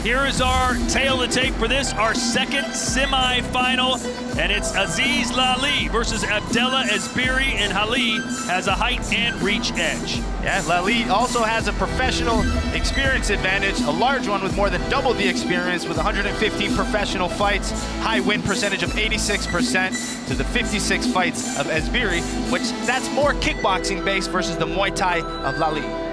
Here is our tail of the tape for this, our second semi-final, and it's Azize Hlali versus Abdellah Ezbiri, and Hlali has a height and reach edge. Yeah, Hlali also has a professional experience advantage, a large one with more than double the experience with 115 professional fights, high win percentage of 86% to the 56 fights of Ezbiri, which that's more kickboxing based versus the Muay Thai of Hlali.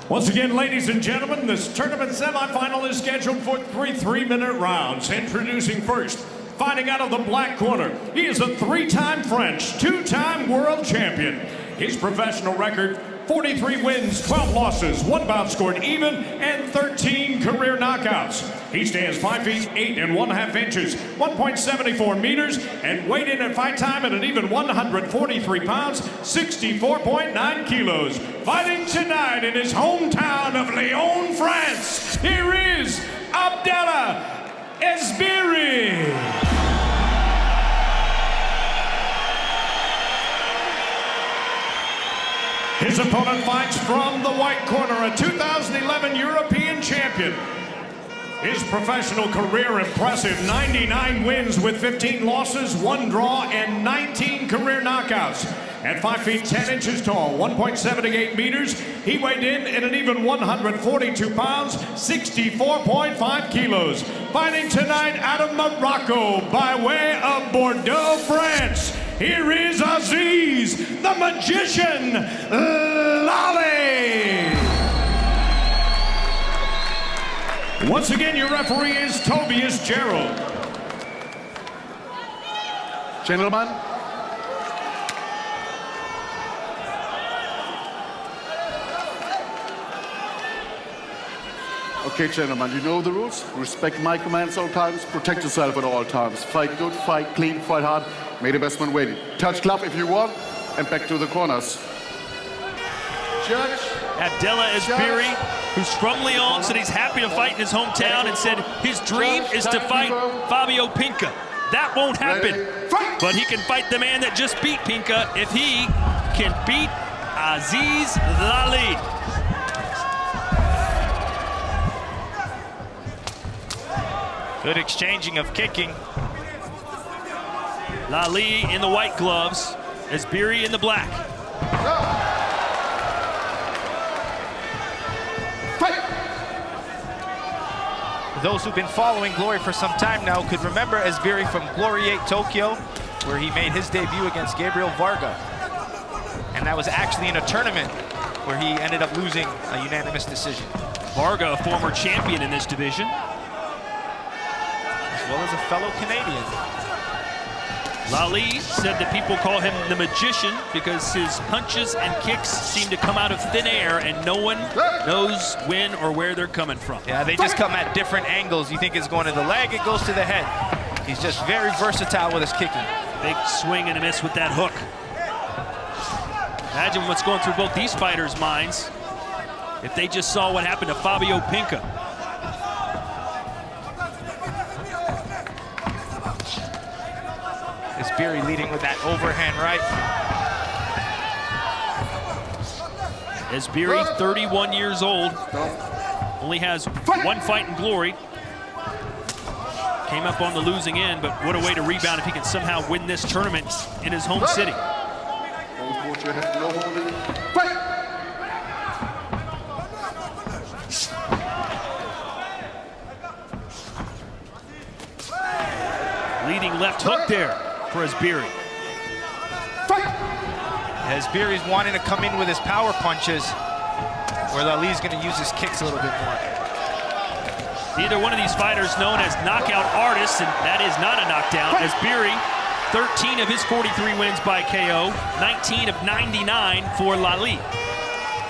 Once again, ladies and gentlemen, this tournament semifinal is scheduled for 3 3-minute rounds. Introducing first, fighting out of the black corner, he is a 3-time French, 2-time world champion. His professional record, 43 wins, 12 losses, 1 bout scored even, and 13 career knockouts. He stands 5 feet 8 1/2 inches, 1.74 meters, and weighed in at fight time at an even 143 pounds, 64.9 kilos. Fighting tonight in his hometown of Lyon, France, here is Abdellah Ezbiri. His opponent fights from the white corner, a 2011 European champion. His professional career impressive, 99 wins with 15 losses, 1 draw, and 19 career knockouts. At 5 feet 10 inches tall, 1.78 meters, he weighed in at an even 142 pounds, 64.5 kilos. Fighting tonight out of Morocco by way of Bordeaux, France, here is Azize, the Magician, Hlali. Once again, your referee is Tobias Gerald. Gentlemen, okay, gentlemen, you know the rules. Respect my commands all times. Protect yourself at all times. Fight good, fight clean, fight hard. May the best man win. Touch club if you want, and back to the corners. Judge. Abdellah Ezbiri, who's from Lyon, said he's happy to fight in his hometown and said his dream is to fight Fabio Pinca. That won't happen, but he can fight the man that just beat Pinca if he can beat Azize Hlali. Good exchanging of kicking. Hlali in the white gloves, Ezbiri in the black. Those who've been following Glory for some time now could remember Ezbiri from Glory 8 Tokyo, where he made his debut against Gabriel Varga. And that was actually in a tournament where he ended up losing a unanimous decision. Varga, a former champion in this division, as well as a fellow Canadian. Hlali said that people call him the Magician because his punches and kicks seem to come out of thin air and no one knows when or where they're coming from. Yeah, they just come at different angles. You think it's going to the leg, it goes to the head. He's just very versatile with his kicking. Big swing and a miss with that hook. Imagine what's going through both these fighters' minds if they just saw what happened to Fabio Pinca. Ezbiri leading with that overhand right. Ezbiri, 31 years old, only has 1 fight in Glory. Came up on the losing end, but what a way to rebound if he can somehow win this tournament in his home city. Leading left hook there for Ezbiri. Ezbiri's wanting to come in with his power punches, where Hlali's going to use his kicks a little bit more. Neither one of these fighters known as knockout artists, and that is not a knockdown. Ezbiri, 13 of his 43 wins by KO, 19 of 99 for Hlali.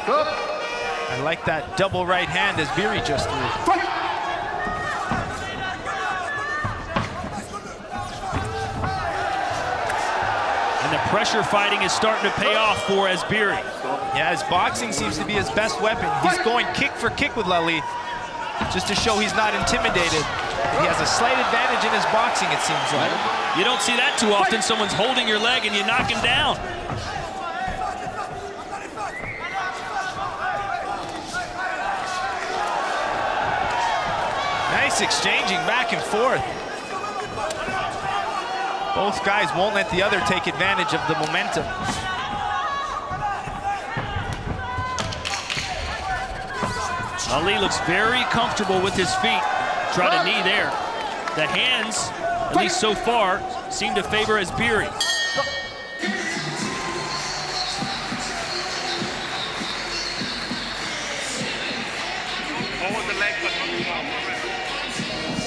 I like that double right hand Ezbiri just threw. The pressure fighting is starting to pay off for Ezbiri. Yeah, his boxing seems to be his best weapon. He's going kick for kick with Hlali, just to show he's not intimidated. He has a slight advantage in his boxing, it seems like. You don't see that too often. Someone's holding your leg and you knock him down. Nice exchanging back and forth. Both guys won't let the other take advantage of the momentum. Ali looks very comfortable with his feet. Tried a knee there. The hands, at least so far, seem to favor Ezbiri.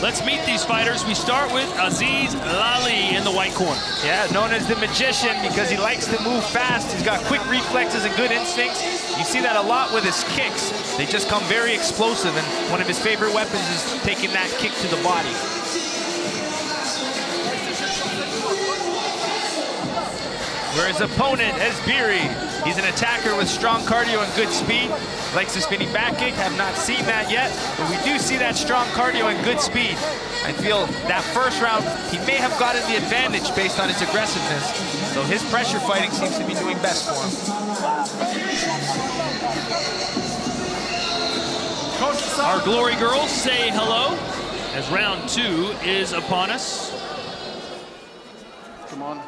Let's meet these fighters. We start with Azize Hlali in the white corner. Yeah, known as the magician because he likes to move fast. He's got quick reflexes and good instincts. You see that a lot with his kicks. They just come very explosive, and one of his favorite weapons is taking that kick to the body. Where his opponent, Ezbiri, he's an attacker with strong cardio and good speed. Likes the spinning back kick, have not seen that yet, but we do see that strong cardio and good speed. I feel that first round, he may have gotten the advantage based on his aggressiveness, so his pressure fighting seems to be doing best for him. Our Glory Girls say hello as round 2 is upon us. Come on.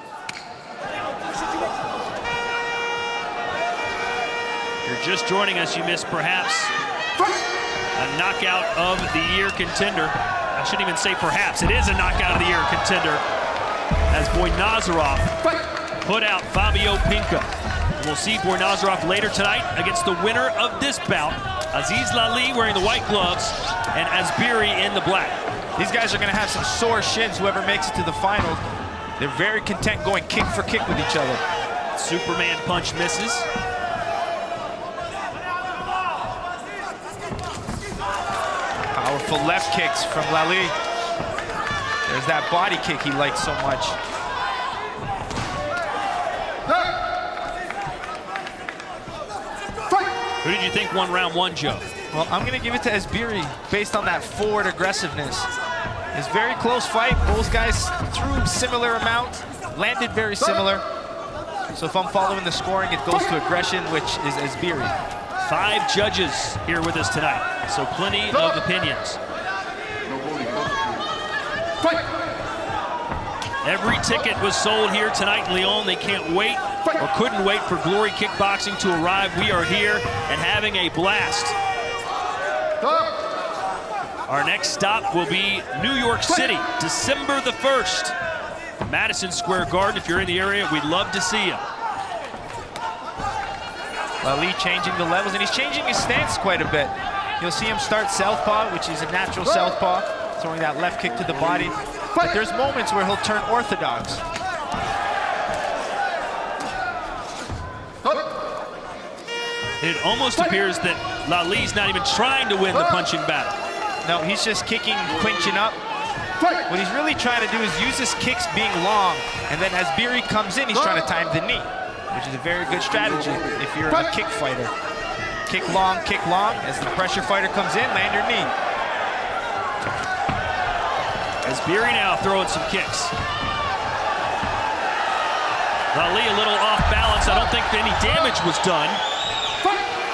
You're just joining us, you missed perhaps a knockout of the year contender. I shouldn't even say perhaps, it is a knockout of the year contender as Boynazarov put out Fabio Pinca. We'll see Boynazarov later tonight against the winner of this bout, Azize Hlali wearing the white gloves and Ezbiri in the black. These guys are gonna have some sore shins, whoever makes it to the finals. They're very content going kick for kick with each other. Superman punch misses. Powerful left kicks from Hlali. There's that body kick he likes so much. Who did you think won round 1, Joe? Well, I'm gonna give it to Ezbiri based on that forward aggressiveness. It's a very close fight. Both guys threw similar amount, landed very similar. So if I'm following the scoring, it goes to aggression, which is Ezbiri. 5 judges here with us tonight, so plenty of opinions. Every ticket was sold here tonight in Lyon. They can't wait or couldn't wait for Glory Kickboxing to arrive. We are here and having a blast. Our next stop will be New York City, December the 1st. Madison Square Garden. If you're in the area, we'd love to see you. Hlali changing the levels, and he's changing his stance quite a bit. You'll see him start southpaw, which is a natural southpaw, throwing that left kick to the body. But there's moments where he'll turn orthodox. It almost appears that Hlali's not even trying to win the punching battle. No, he's just kicking, clinching up. What he's really trying to do is use his kicks being long, and then as Ezbiri comes in, he's trying to time the knee, which is a very good strategy if you're a kick fighter. Kick long, as the pressure fighter comes in, land your knee. Ezbiri now throwing some kicks. Hlali a little off balance. I don't think any damage was done.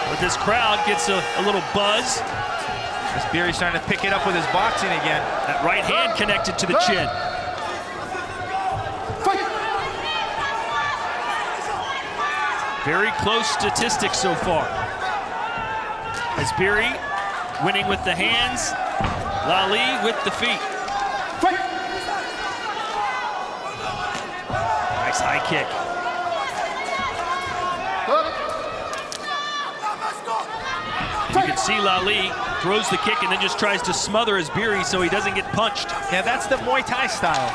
But this crowd gets a little buzz. Ezbiri's starting to pick it up with his boxing again. That right hand connected to the chin. Very close statistics so far. Ezbiri winning with the hands, Hlali with the feet. Nice high kick. You can see Hlali throws the kick and then just tries to smother Ezbiri so he doesn't get punched. Yeah, that's the Muay Thai style.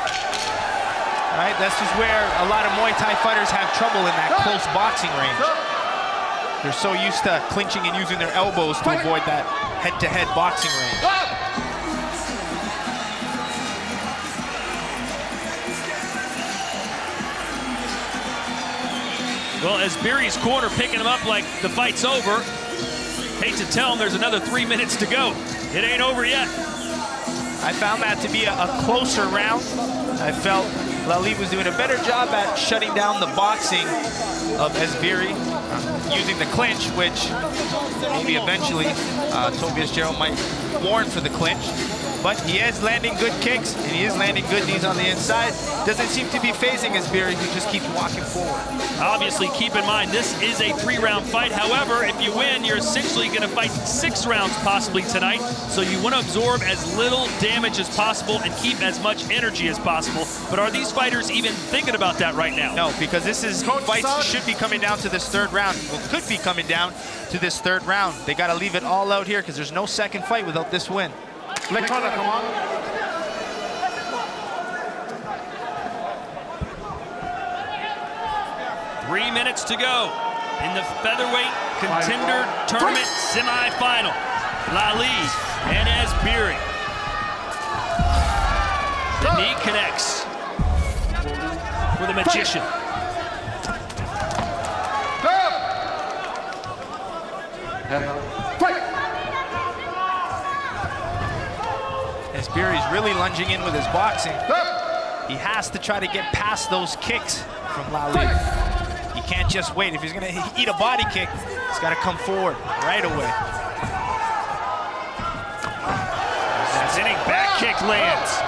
Right? That's just where a lot of Muay Thai fighters have trouble in that close boxing range. They're so used to clinching and using their elbows to avoid that head-to-head boxing range. Well, Ezbiri's corner picking him up like the fight's over. Hate to tell him there's another 3 minutes to go. It ain't over yet. I found that to be a closer round. I felt Hlali was doing a better job at shutting down the boxing of Ezbiri, using the clinch, which maybe eventually Tobias Jarrell might warn for the clinch. but he is landing good kicks, and he is landing good knees on the inside. Doesn't seem to be phasing Ezbiri. He just keeps walking forward. Obviously, keep in mind, this is a 3-round fight. However, if you win, you're essentially going to fight 6 rounds possibly tonight. So you want to absorb as little damage as possible and keep as much energy as possible. But are these fighters even thinking about that right now? No, because this is fights should be coming down to this 3rd round. Well, could be coming down to this 3rd round. They got to leave it all out here because there's no second fight without this win. Black corner, come on. Three minutes to go in the featherweight contender tournament semifinal. Hlali and Ezbiri. The knee connects for the magician. Ezbiri's really lunging in with his boxing. He has to try to get past those kicks from Hlali. He can't just wait. If he's gonna eat a body kick, he's gotta come forward right away. That spinning back kick lands.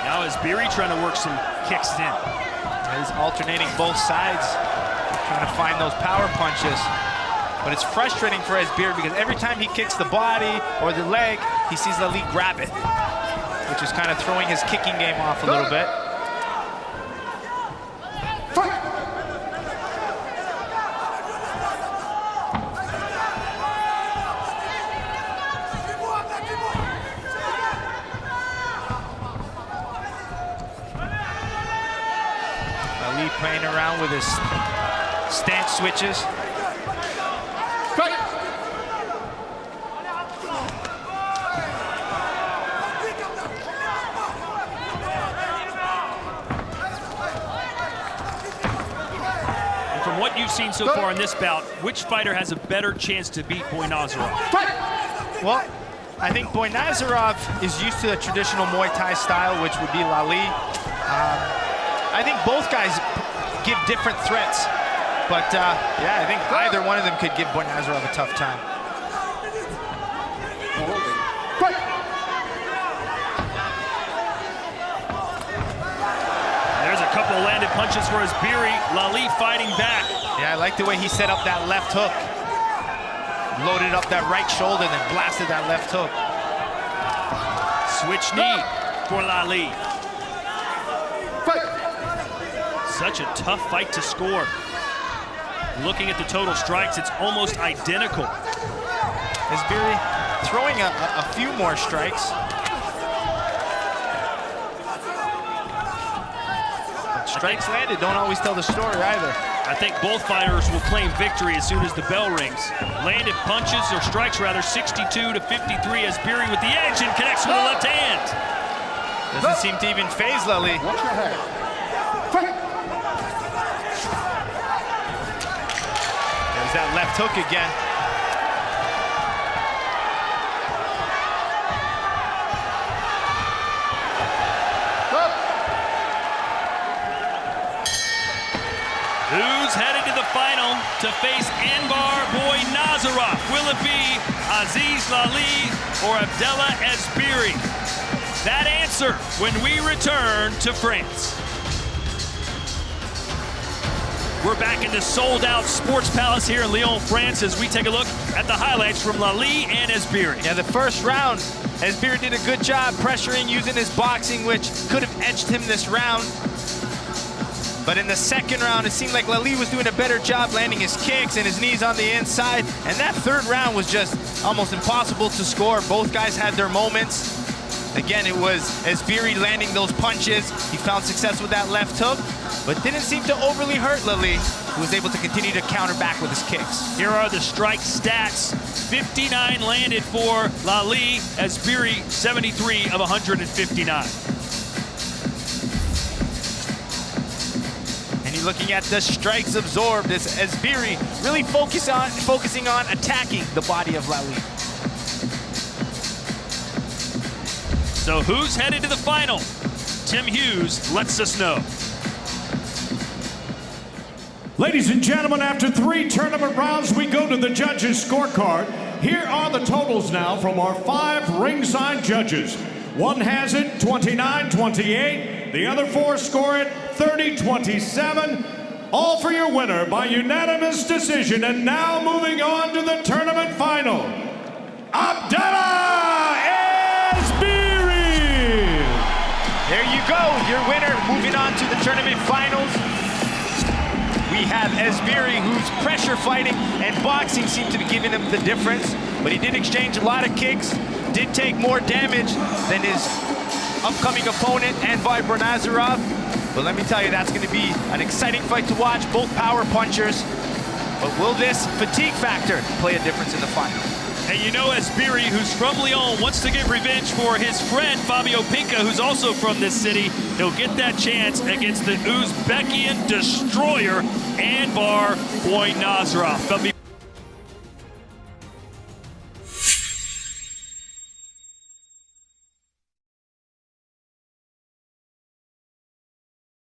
Now Ezbiri trying to work some kicks in. He's alternating both sides, trying to find those power punches. But it's frustrating for Ezbiri because every time he kicks the body or the leg, he sees Hlali grab it, which is kind of throwing his kicking game off a little bit. Hlali playing around with his stance switches. From what you've seen so far in this bout, which fighter has a better chance to beat Boy Nazarov? Well, I think Boy Nazarov is used to a traditional Muay Thai style, which would be Hlali. I think both guys give different threats, but yeah, I think either one of them could give Boy Nazarov a tough time. There's a couple of landed punches for Ezbiri. Hlali fighting back. Yeah, I like the way he set up that left hook. Loaded up that right shoulder, then blasted that left hook. Switch knee for Hlali. Such a tough fight to score. Looking at the total strikes, it's almost identical. Ezbiri throwing a few more strikes. But strikes landed don't always tell the story either. I think both fighters will claim victory as soon as the bell rings. Landed punches, or strikes rather, 62 to 53. Ezbiri with the edge and connects with the left hand. Doesn't seem to even phase Hlali. Watch your head. There's that left hook again. Who's headed to the final to face Anbar Boy Nazarov? Will it be Azize Hlali or Abdellah Ezbiri? That answer when we return to France. We're back in the sold-out Sports Palace here in Lyon, France, as we take a look at the highlights from Hlali and Ezbiri. Yeah, the first round, Ezbiri did a good job pressuring, using his boxing, which could have edged him this round. But in the second round, it seemed like Hlali was doing a better job landing his kicks and his knees on the inside. And that third round was just almost impossible to score. Both guys had their moments. Again, it was Ezbiri landing those punches. He found success with that left hook, but didn't seem to overly hurt Hlali, who was able to continue to counter back with his kicks. Here are the strike stats. 59 landed for Hlali, Ezbiri 73 of 159. And you're looking at the strikes absorbed as Ezbiri really focusing on attacking the body of Hlali. So who's headed to the final? Tim Hughes lets us know. Ladies and gentlemen, after 3 tournament rounds, we go to the judges' scorecard. Here are the totals now from our 5 ringside judges. One has it 29-28. The other 4 score it 30-27. All for your winner by unanimous decision. And now moving on to the tournament final, Abdellah Ezbiri. There you go, your winner. Moving on to the tournament finals. We have Ezbiri, whose pressure fighting and boxing seem to be giving him the difference, but he did exchange a lot of kicks, did take more damage than his upcoming opponent, Anvar Nazarov. But let me tell you, that's going to be an exciting fight to watch, both power punchers. But will this fatigue factor play a difference in the final? And you know Ezbiri, who's from Lyon, wants to get revenge for his friend Fabio Pinca, who's also from this city. He'll get that chance against the Uzbekian destroyer, Anvar Nazarov. But